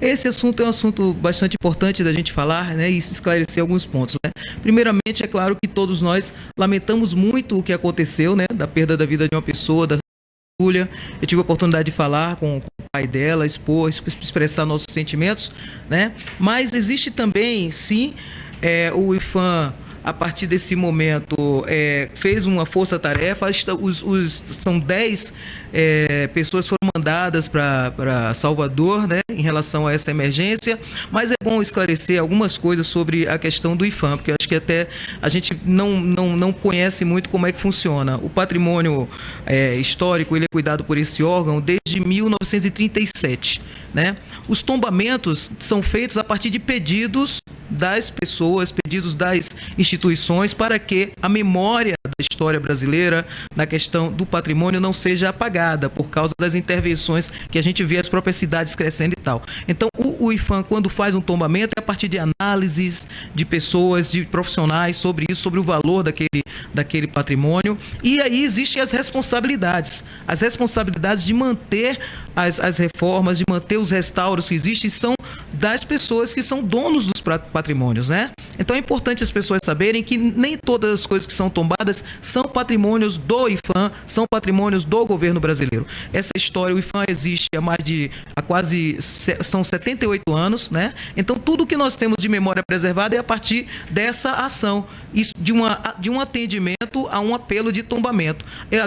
Esse assunto é um assunto bastante importante da gente falar, né, e esclarecer alguns pontos, né? Primeiramente, é claro que todos nós lamentamos muito o que aconteceu, né, da perda da vida de uma pessoa, da Júlia. Eu tive a oportunidade de falar com o pai dela, expor, expressar nossos sentimentos, né? Mas existe também, sim, o IPHAN, a partir desse momento, fez uma força-tarefa. São 10 pessoas foram mandadas para Salvador, né, em relação a essa emergência, mas é bom esclarecer algumas coisas sobre a questão do IPHAN, porque eu acho que até a gente não conhece muito como é que funciona. O patrimônio histórico, ele é cuidado por esse órgão desde 1937, né? Os tombamentos são feitos a partir de pedidos das pessoas, pedidos das instituições, para que a memória da história brasileira na questão do patrimônio não seja apagada por causa das intervenções que a gente vê as próprias cidades crescendo e tal. Então, o IPHAN, quando faz um tombamento, é a partir de análises de pessoas, de profissionais sobre isso, sobre o valor daquele patrimônio. E aí existem as responsabilidades de manter as reformas, de manter os restauros que existem, são das pessoas que são donos dos patrimônios, né? Então é importante as pessoas saberem que nem todas as coisas que são tombadas são patrimônios do IPHAN, são patrimônios do governo brasileiro. Essa história, o IPHAN existe há quase são 78 anos, né? Então tudo que nós temos de memória preservada é a partir dessa ação, isso, de um atendimento a um apelo de tombamento.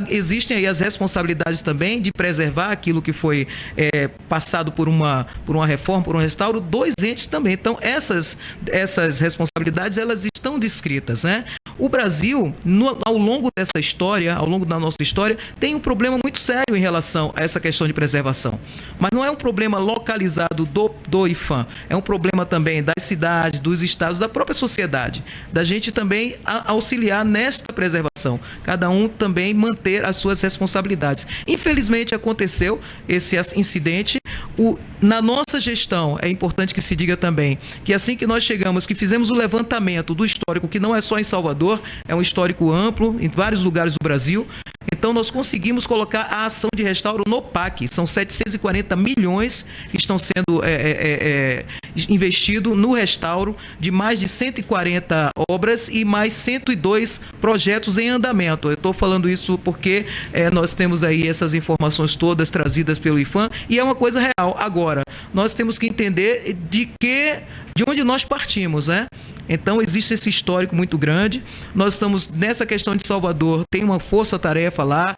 Existem aí as responsabilidades também de preservar aquilo que foi passado por uma reforma, por um restauro, dos entes também. Então essas responsabilidades, elas estão descritas, né? O Brasil, ao longo dessa história, ao longo da nossa história, tem um problema muito sério em relação a essa questão de preservação. Mas não é um problema localizado do IPHAN, é um problema também das cidades, dos estados, da própria sociedade, da gente também auxiliar nesta preservação, cada um também manter as suas responsabilidades. Infelizmente aconteceu esse incidente. Na nossa gestão, é importante que se diga também que assim que nós chegamos, que fizemos o levantamento do histórico, que não é só em Salvador, é um histórico amplo em vários lugares do Brasil, então nós conseguimos colocar a ação de restauro no PAC. São 740 milhões que estão sendo investidos no restauro de mais de 140 obras e mais 102 projetos em andamento. Eu estou falando isso porque nós temos aí essas informações todas trazidas pelo IPHAN e é uma coisa real. Agora, nós temos que entender de onde nós partimos, né? Então existe esse histórico muito grande. Nós estamos nessa questão de Salvador, tem uma força-tarefa lá.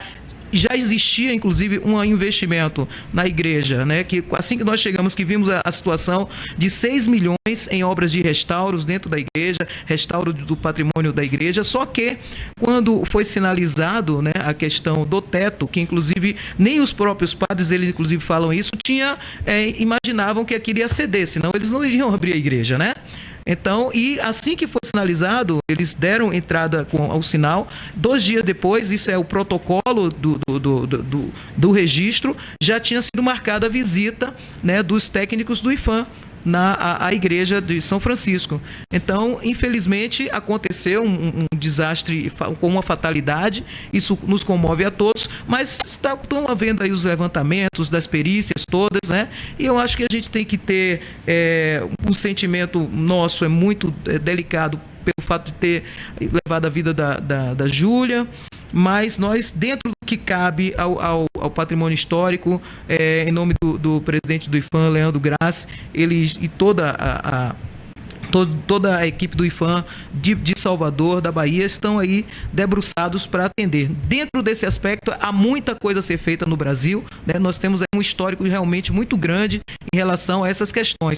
Já existia, inclusive, um investimento na igreja, né? Que assim que nós chegamos, que vimos a situação de 6 milhões em obras de restauros dentro da igreja, restauro do patrimônio da igreja, só que quando foi sinalizado, né, a questão do teto, que inclusive nem os próprios padres, eles inclusive falam isso, imaginavam que aquilo ia ceder, senão eles não iriam abrir a igreja, né? Então, e assim que foi sinalizado, eles deram entrada ao sinal. 2 dias depois, isso é o protocolo do registro, já tinha sido marcada a visita, né, dos técnicos do IPHAN à igreja de São Francisco. Então, infelizmente, aconteceu um desastre com uma fatalidade. Isso nos comove a todos, mas estão havendo aí os levantamentos das perícias todas, né? E eu acho que a gente tem que ter um sentimento nosso, é muito delicado pelo fato de ter levado a vida da Júlia, mas nós, dentro do que cabe ao patrimônio histórico, em nome do presidente do IPHAN, Leandro Grassi, eles e toda a equipe do IPHAN de Salvador, da Bahia, estão aí debruçados para atender. Dentro desse aspecto, há muita coisa a ser feita no Brasil, né? Nós temos um histórico realmente muito grande em relação a essas questões.